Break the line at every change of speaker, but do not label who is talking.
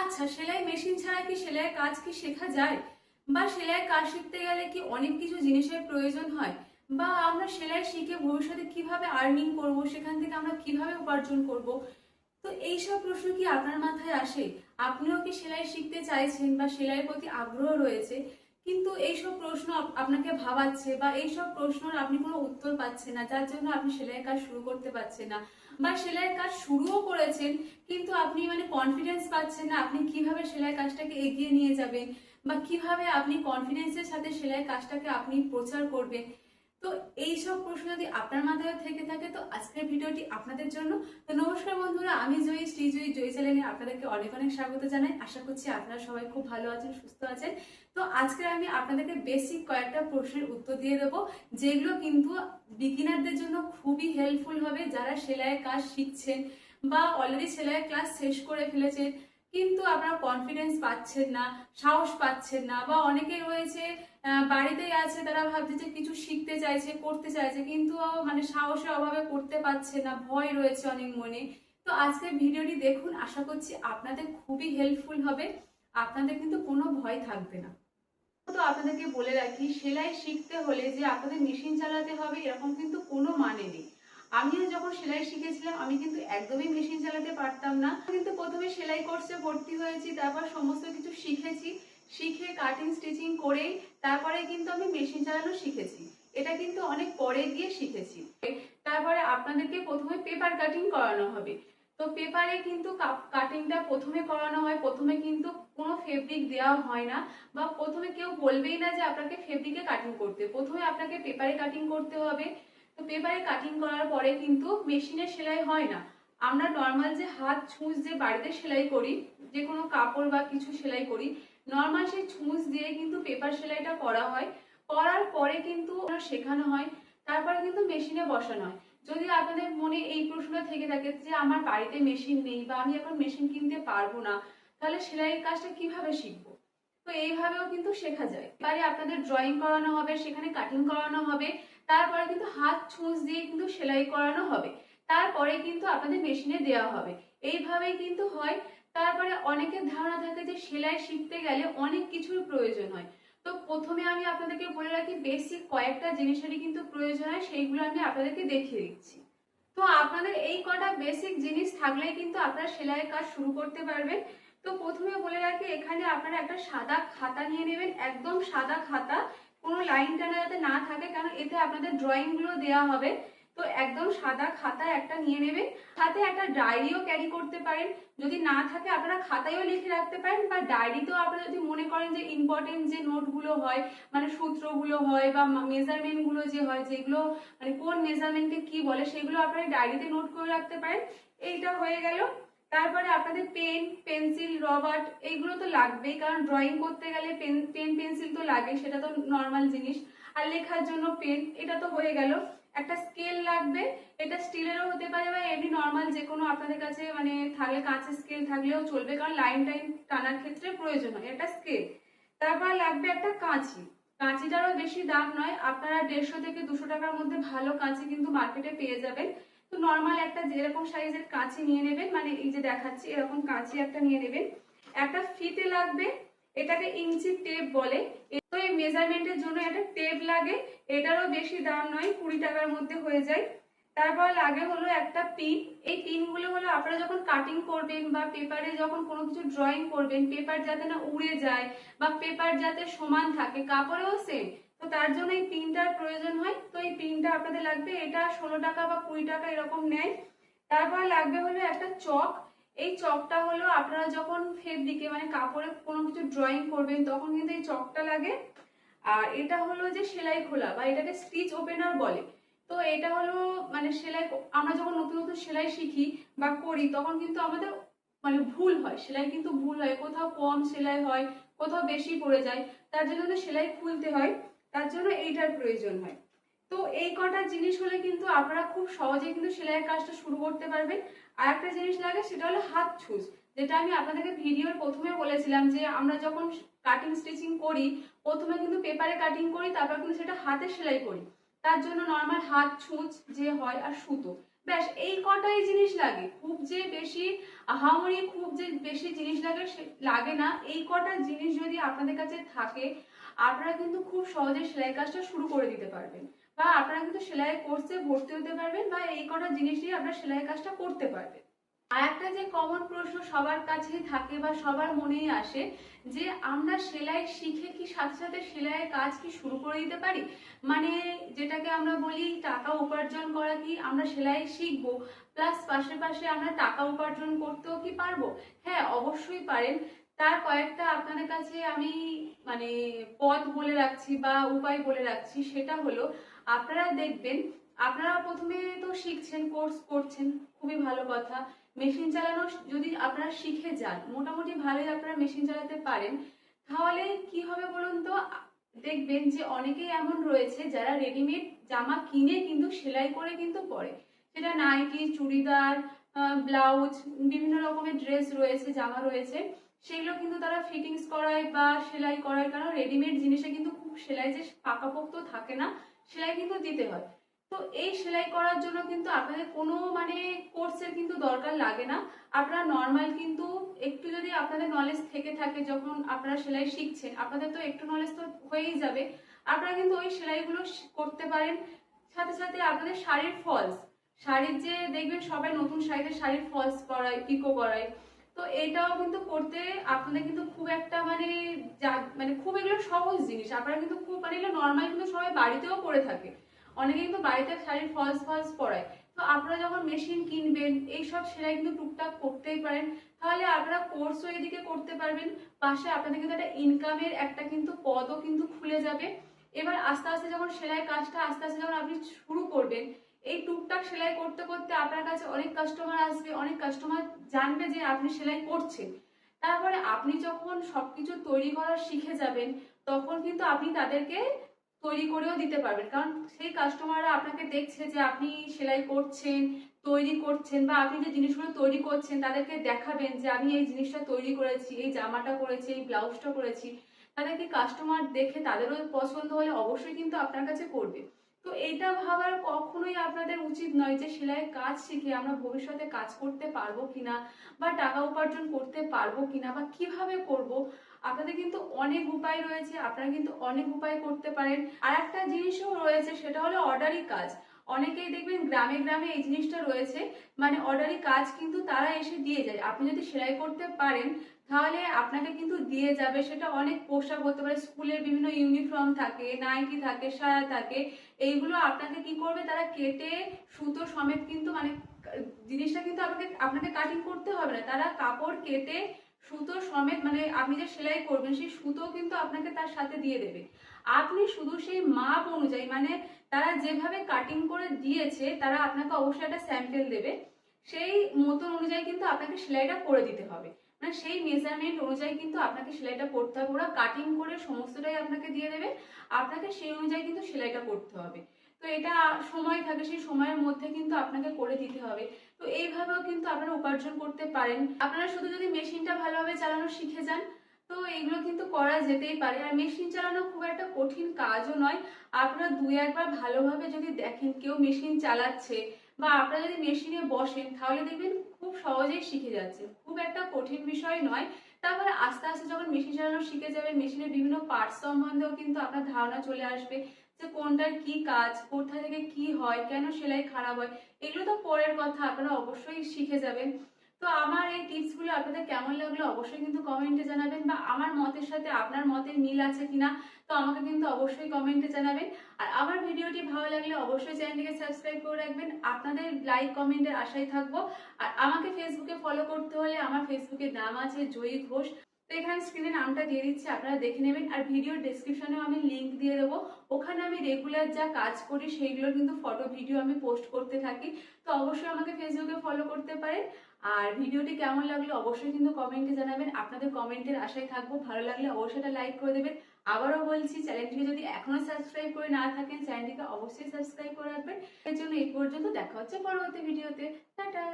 আচ্ছা, সেলাই মেশিন ছাড়া কি সেলাইয়ের কাজ কি শেখা যায়? বা সেলাইয়ের কাজ শিখতে গেলে কি অনেক কিছু জিনিসের প্রয়োজন হয়? বা আমরা সেলাই শিখে ভবিষ্যতে কিভাবে আর্নিং করব, সেখান থেকে আমরা কিভাবে উপার্জন করব? তো এইসব প্রশ্ন কি আপনার মাথায় আসে? আপনিও কি সেলাই শিখতে চাইছেন বা সেলাইয়ের প্রতি আগ্রহ রয়েছে, কিন্তু এইসব প্রশ্ন আপনাকে ভাবাচ্ছে বা এইসব প্রশ্নের আপনি কোনো উত্তর পাচ্ছেন না, যার জন্য আপনি সেলাইয়ের কাজ শুরু করতে পারছেন না, বা সেলাইয়ের কাজ শুরুও করেছেন কিন্তু আপনি কনফিডেন্স পাচ্ছেন না আপনি কিভাবে সেলাই কাজটাকে এগিয়ে নিয়ে যাবেন, বা কিভাবে আপনি কনফিডেন্সের সাথে সেলাই কাজটাকে আপনি প্রচার করবেন। তো এইসব প্রশ্ন যদি আপনার মাথায় থেকে থাকে তো আজকের ভিডিওটি আপনাদের জন্য। তো নমস্কার বন্ধুরা, আমি জয়ী, শ্রীজয়ী জয়ী চ্যানেলে আপনাদেরকে অনেক অনেক স্বাগত জানাই। আশা করছি আপনারা সবাই খুব ভালো আছেন, সুস্থ আছেন। তো আজকে আমি আপনাদেরকে বেসিক কয়েকটা প্রশ্নের উত্তর দিয়ে দেবো, যেগুলো কিন্তু বিগিনারদের জন্য খুবই হেল্পফুল হবে, যারা সেলাইয়ের কাজ শিখছেন বা অলরেডি সেলাইয়ের ক্লাস শেষ করে ফেলেছেন কিন্তু আপনারা কনফিডেন্স পাচ্ছেন না, সাহস পাচ্ছেন না, বা অনেকে রয়েছে বাড়িতেই আছে, তারা ভাবছে যে কিছু শিখতে চাইছে, করতে চাইছে, কিন্তু সাহসের অভাবে করতে পারছে না, ভয় রয়েছে অনেক মনে। তো আজকের ভিডিওটি দেখুন, আশা করছি আপনাদের খুবই হেল্পফুল হবে, আপনাদের কিন্তু কোনো ভয় থাকবে না। তো আপনাদেরকে বলে রাখি, সেলাই শিখতে হলে যে আপনাদের মেশিন চালাতে হবে এরকম কিন্তু কোনো মানে নেই। আমিও যখন সেলাই শিখেছিলাম আমি কিন্তু একদমই মেশিন চালাতে পারতাম না, কিন্তু প্রথমে সেলাই কোর্সে ভর্তি হয়েছি, তারপর সমস্ত কিছু শিখেছি, শিখে কাটিং স্টিচিং করেই তারপরে কিন্তু আমি মেশিন চালানো শিখেছি। এটা কিন্তু অনেক পরে গিয়ে শিখেছি। তারপরে আপনাদেরকে প্রথমে পেপার কাটিং করানো হবে। তো পেপারে কিন্তু কাটিংটা প্রথমে করানো হয়, প্রথমে কিন্তু কোনো ফেব্রিক দেওয়া হয় না, বা প্রথমে কেউ বলবেই না যে আপনাকে ফেব্রিকে কাটিং করতে, প্রথমে আপনাকে পেপারে কাটিং করতে হবে। তো পেপারে কাটিং করার পরে কিন্তু মেশিনে সেলাই হয় না, আমরা নর্মাল যে হাত ছুঁচ যে বাড়িতে সেলাই করি, যে কোনো কাপড় বা কিছু সেলাই করি, নর্মাল সেই ছুঁচ দিয়ে কিন্তু পেপার সেলাইটা করা হয়। করার পরে কিন্তু শেখানো হয়, তারপরে কিন্তু মেশিনে বসানো হয়। যদি আপনাদের মনে এই প্রশ্নটা থেকে থাকে যে আমার বাড়িতে মেশিন নেই বা আমি এখন মেশিন কিনতে পারবো না, তাহলে সেলাইয়ের কাজটা কিভাবে শিখবো? তো এইভাবেও কিন্তু শেখা যায়। এবারে আপনাদের ড্রয়িং করানো হবে, সেখানে কাটিং করানো হবে, তারপরে কিন্তু হাত ছুঁচ দিয়ে কিন্তু সেলাই করানো হবে, তারপরে কিন্তু আপনাদের মেশিনে দেওয়া হবে। এইভাবেই কিন্তু হয়। তারপরে অনেকের ধারণা থাকে যে সেলাই শিখতে গেলে অনেক কিছুর প্রয়োজন হয়। তো প্রথমে আমি আপনাদেরকে বলে রাখি, বেসিক কয়েকটা জিনিসেরই কিন্তু প্রয়োজন হয়, সেইগুলো আমি আপনাদেরকে দেখিয়ে দিচ্ছি। তো আপনাদের এই কটা বেসিক জিনিস থাকলেই কিন্তু আপনারা সেলাইয়ের কাজ শুরু করতে পারবেন। তো প্রথমে বলে রাখি, এখানে আপনারা একটা সাদা খাতা নিয়ে নেবেন, একদম সাদা খাতা, কোনো লাইন টানা যাতে না থাকে, কারণ এতে আপনাদের ড্রয়িং গুলো দেওয়া হবে। তো একদম সাদা খাতা একটা নিয়ে নেবেন, সাথে একটা ডায়েরিও ক্যারি করতে পারেন, যদি না থাকে আপনারা খাতায়ও লিখে রাখতে পারেন, বা ডায়েরিতেও আপনারা যদি মনে করেন যে ইম্পর্টেন্ট যে নোটগুলো হয়, সূত্রগুলো হয় বা মেজারমেন্ট গুলো যে হয়, যেগুলো কোন মেজারমেন্টকে কি বলে, সেগুলো আপনারা ডায়েরিতে নোট করে রাখতে পারেন। এইটা হয়ে গেল। তারপরে আপনাদের পেন, পেন্সিল, রবার এইগুলো তো লাগবেই, কারণ ড্রয়িং করতে গেলে পেন পেন্সিল তো লাগে, সেটা তো নর্মাল জিনিস। আর লেখার জন্য পেন, এটা তো হয়ে গেল। একটা স্কেল লাগবে, এটা স্টিলেরও হতে পারে বা এমনি নর্মাল যে কোনো আপনাদের কাছে থাকলে, কাঁচের স্কেল থাকলেও চলবে, কারণ লাইন টাইন টানার ক্ষেত্রে প্রয়োজন হয় একটা স্কেল। তারপর লাগবে একটা কাঁচি। কাঁচিটারও বেশি দাম নয়, আপনারা 150 থেকে 200 টাকার মধ্যে ভালো কাঁচি কিন্তু মার্কেটে পেয়ে যাবেন। তো নর্মাল একটা যেরকম সাইজের কাঁচি নিয়ে নেবেন, এই যে দেখাচ্ছি এরকম কাঁচি একটা নিয়ে নেবেন। একটা ফিতে লাগবে, এটাকে ইঞ্চি টেপ বলে। তো এই মেজারমেন্টের জন্য একটা টেপ লাগে, এটারও বেশি দাম নয়, 20 টাকার মধ্যে হয়ে যায়। তারপর লাগে হলো একটা পিন। এই পিনগুলো হলো আপনারা যখন কাটিং করবেন বা পেপারে যখন কোনো কিছু ড্রয়িং করবেন, পেপার যাতে না উড়ে যায় বা পেপার যাতে সমান থাকে, কাপড়েও সেম, তো তার জন্য এই পিনটার প্রয়োজন হয়। তো এই পিনটা আপনাদের লাগবে, এটা 16 টাকা বা 20 টাকা এরকম নেয়। তারপর লাগবে হলো একটা চক। এই চকটা হলো আপনারা যখন ফেব্রিকে কাপড়ে কোনো কিছু ড্রয়িং করবেন তখন কিন্তু এই চকটা লাগে। আর এটা হলো যে সেলাই খোলা, বা এটাকে স্টিচ ওপেনার বলে। তো এটা হলো সেলাই, আমরা যখন নতুন নতুন সেলাই শিখি বা করি তখন কিন্তু আমাদের ভুল হয়, সেলাই কিন্তু ভুল হয়, কোথাও কম সেলাই হয়, কোথাও বেশি পড়ে যায়, তার জন্য সেলাই খুলতে হয়, তার জন্য এইটার প্রয়োজন হয়। তো এই কটা জিনিস হলে কিন্তু আপনারা খুব সহজে কিন্তু সেলাইয়ের কাজটা শুরু করতে পারবেন। আর একটা জিনিস লাগে, সেটা হলো হাত ছুঁচ, যেটা আমি আপনাদেরকে ভিডিওর প্রথমে বলেছিলাম যে আমরা যখন কাটিং স্টিচিং করি প্রথমে কিন্তু পেপারে কাটিং করি, তারপর কিন্তু সেটা হাতে সেলাই করি, তার জন্য নর্মাল হাত ছুঁচ যে হয় আর সুতো, ব্যাস এই কটাই জিনিস লাগে, খুব যে বেশি আহামরি খুব যে বেশি জিনিস লাগে লাগে না। এই কটা জিনিস যদি আপনাদের কাছে থাকে, আপনারা কিন্তু খুব সহজে সেলাই কাজটা শুরু করে দিতে পারবেন, বা আপনারা কিন্তু সেলাই কোর্সে ভর্তি হতে পারবেন, বা এই কটা জিনিস দিয়ে আপনারা সেলাই কাজটা করতে পারবেন। আর একটা যে কমন প্রশ্ন সবার কাছেই থাকে বা সবার মনেই আসে, যে আমরা সেলাই শিখে কি সাথে সাথে সেলাইয়ের কাজ কি শুরু করে দিতে পারি, মানে যেটাকে আমরা বলি টাকা উপার্জন করা, কি আমরা সেলাই শিখবো প্লাস পাশে পাশে আমরা টাকা উপার্জন করতেও কি পারবো? হ্যাঁ, অবশ্যই পারেন। তার কয়েকটা আপনাদের কাছে আমি মানে পথ বলে রাখছি বা উপায় বলে রাখছি। সেটা হলো, আপনারা দেখবেন, আপনারা প্রথমে তো শিখছেন, কোর্স করছেন, খুবই ভালো কথা। মেশিন চালানো যদি আপনারা শিখে যান, মোটামুটি ভালোই আপনারা মেশিন চালাতে পারেন, তাহলে কি হবে বলুন তো? দেখবেন যে অনেকেই এমন রয়েছে যারা রেডিমেড জামা কিনে কিন্তু সেলাই করে কিন্তু পরে, সেটা নাইটি, চুড়িদার, ব্লাউজ, বিভিন্ন রকমের ড্রেস রয়েছে, জামা রয়েছে, সেগুলো কিন্তু তারা ফিটিংস করায় বা সেলাই করায়। কারণ রেডিমেড জিনিসে কিন্তু খুব সেলাই যে পাকাপোক্ত থাকে না, সেলাই কিন্তু দিতে হয়। তো এই সেলাই করার জন্য কিন্তু আপনাদের কোনো মানে কোর্সের কিন্তু দরকার লাগে না। আপনারা নর্মাল কিন্তু একটু যদি আপনাদের নলেজ থেকে থাকে, যখন আপনারা সেলাই শিখছেন আপনাদের তো একটু নলেজ তো হয়েই যাবে, আপনারা কিন্তু ওই সেলাইগুলো করতে পারেন। সাথে সাথে আপনাদের শাড়ির ফলস, শাড়ির যে দেখবেন সবাই নতুন শাড়িতে শাড়ির ফলস করায়, পিকো করায়, তো এটাও কিন্তু করতে আপনাদের কিন্তু খুব একটা মানে মানে খুব এগুলো সহজ জিনিস, আপনারা কিন্তু খুব মানে এগুলো নর্মাল কিন্তু সবাই বাড়িতেও করে থাকে। অনেকে কিন্তু বাড়িতে শাড়ির ফলস ফলস পরায়। তো আপনারা যখন মেশিন কিনবেন, এইসব সেলাই কিন্তু টুকটাক করতেই পারেন। তাহলে আপনারা কোর্সও এদিকে করতে পারবেন, পাশে আপনাদের কিন্তু একটা ইনকামের একটা কিন্তু পদও কিন্তু খুলে যাবে। এবার আস্তে আস্তে যখন সেলাই কাজটা আস্তে আস্তে যখন আপনি শুরু করবেন, এই টুকটাক সেলাই করতে করতে আপনার কাছে অনেক কাস্টমার আসবে, অনেক কাস্টমার জানবে যে আপনি সেলাই করছেন। তারপরে আপনি যখন সবকিছু তৈরি করা শিখে যাবেন, তখন কিন্তু আপনি তাদেরকে তৈরি করেও দিতে পারবেন। কারণ সেই কাস্টমাররা আপনাকে দেখছে যে আপনি সেলাই করছেন, তৈরি করছেন, বা আপনি যে জিনিসগুলো তৈরি করছেন তাদেরকে দেখাবেন যে আমি এই জিনিসটা তৈরি করেছি, এই জামাটা করেছি, এই ব্লাউজটা করেছি। তাদেরকে কাস্টমার দেখে তাদেরও পছন্দ হলে অবশ্যই কিন্তু আপনার কাছে করবে। তো এইটা ভাবার কখনোই আপনাদের উচিত নয় যে সেলাইয়ের কাজ শিখে আমরা ভবিষ্যতে কাজ করতে পারবো কিনা, বা টাকা উপার্জন করতে পারবো কিনা, বা কিভাবে করব। আপনাদের কিন্তু অনেক উপায় রয়েছে, আপনারা কিন্তু অনেক উপায় করতে পারেন। আর একটা জিনিসও রয়েছে, সেটা হলো অর্ডারি কাজ। অনেকেই দেখবেন গ্রামে গ্রামে এই জিনিসটা রয়েছে, মানে অর্ডারি কাজ কিন্তু তারা এসে দিয়ে যায়। আপনি যদি সেলাই করতে পারেন তাহলে আপনাকে কিন্তু দিয়ে যাবে। সেটা অনেক পোশাক হতে পারে, স্কুলের বিভিন্ন ইউনিফর্ম থাকে, নাইটি থাকে, সায়া থাকে, এইগুলো আপনাকে কি করবে, তারা কেটে সুতো সমেত কিন্তু মানে জিনিসটা কিন্তু আপনাকে আপনাকে কাটিং করতে হবে না, তারা কাপড় কেটে সুতো সমেত মানে আপনি যে সেলাই করবেন সেই সুতো কিন্তু আপনাকে তার সাথে দিয়ে দেবে। আপনি শুধু সেই মাপ অনুযায়ী মানে তারা যেভাবে কাটিং করে দিয়েছে, তারা আপনাকে অবশ্যই একটা স্যাম্পল দেবে, সেই মতন অনুযায়ী কিন্তু আপনাকে সেলাইটা করে দিতে হবে। মানে সেই মেজারমেন্ট অনুযায়ী কিন্তু আপনাকে সেলাইটা করতে হবে। ওরা কাটিং করে সমস্তটাই আপনাকে দিয়ে দেবে, আপনাকে সেই অনুযায়ী কিন্তু সেলাইটা করতে হবে। তো এটা সময় থাকে, সেই সময়ের মধ্যে কিন্তু আপনাকে করে দিতে হবে। তো এইভাবেও কিন্তু আপনারা উপার্জন করতে পারেন। আপনারা শুধু যদি মেশিনটা ভালোভাবে চালানো শিখে যান, তো এইগুলো কিন্তু করা যেতেই পারে। আর মেশিন চালানো খুব একটা কঠিন কাজও নয়। আপনারা দুই একবার ভালোভাবে যদি দেখেন কেউ মেশিন চালাচ্ছে, বা আপনারা যদি মেশিনে বসেন, তাহলে দেখবেন খুব সহজেই শিখে যাচ্ছে, খুব একটা কঠিন বিষয় নয়। তারপরে আস্তে আস্তে যখন মেশিন চালানো শিখে যাবেন, মেশিনের বিভিন্ন পার্টস সম্বন্ধেও কিন্তু আপনার ধারণা চলে আসবে, যে কোনটার কি কাজ, কোথা থেকে কি হয়, কেন সেলাই খারাপ হয়, এগুলো তো পরের কথা, আপনারা অবশ্যই শিখে যাবেন। তো আমার এই টিপসগুলো আপনাদের কেমন লাগলো অবশ্যই কিন্তু কমেন্টে জানাবেন, বা আমার মতের সাথে আপনার মতের মিল আছে কিনা তো আমাকে কিন্তু অবশ্যই কমেন্টে জানাবেন। আর আমার ভিডিওটি ভালো লাগলে অবশ্যই চ্যানেলটিকে সাবস্ক্রাইব করে রাখবেন। আপনাদের লাইক কমেন্টের আশায় থাকবো। আর আমাকে ফেসবুকে ফলো করতে হলে আমার ফেসবুকের নাম আছে জয়ী ঘোষ। তো এখানে স্ক্রিনে নামটা দিয়ে দিচ্ছি, আপনারা দেখে নেবেন। আর ভিডিওর ডেসক্রিপশনেও আমি লিংক দিয়ে দেবো, ওখানে আমি রেগুলার যা কাজ করি সেইগুলোর কিন্তু ফটো ভিডিও আমি পোস্ট করতে থাকি। তো অবশ্যই আমাকে ফেসবুকে ফলো করতে পারেন। আর ভিডিওটি কেমন লাগলো অবশ্যই কিন্তু কমেন্টে জানাবেন, আপনাদের কমেন্টের আশায় থাকবো। ভালো লাগলে অবশ্যই একটা লাইক করে দেবেন। আবারও বলছি, চ্যানেলটিকে যদি এখনো সাবস্ক্রাইব করে না থাকেন, চ্যানেলটিকে অবশ্যই সাবস্ক্রাইব করে রাখবেন। এর জন্য এই পর্যন্ত, দেখা হচ্ছে পরবর্তী ভিডিওতে। টাটা।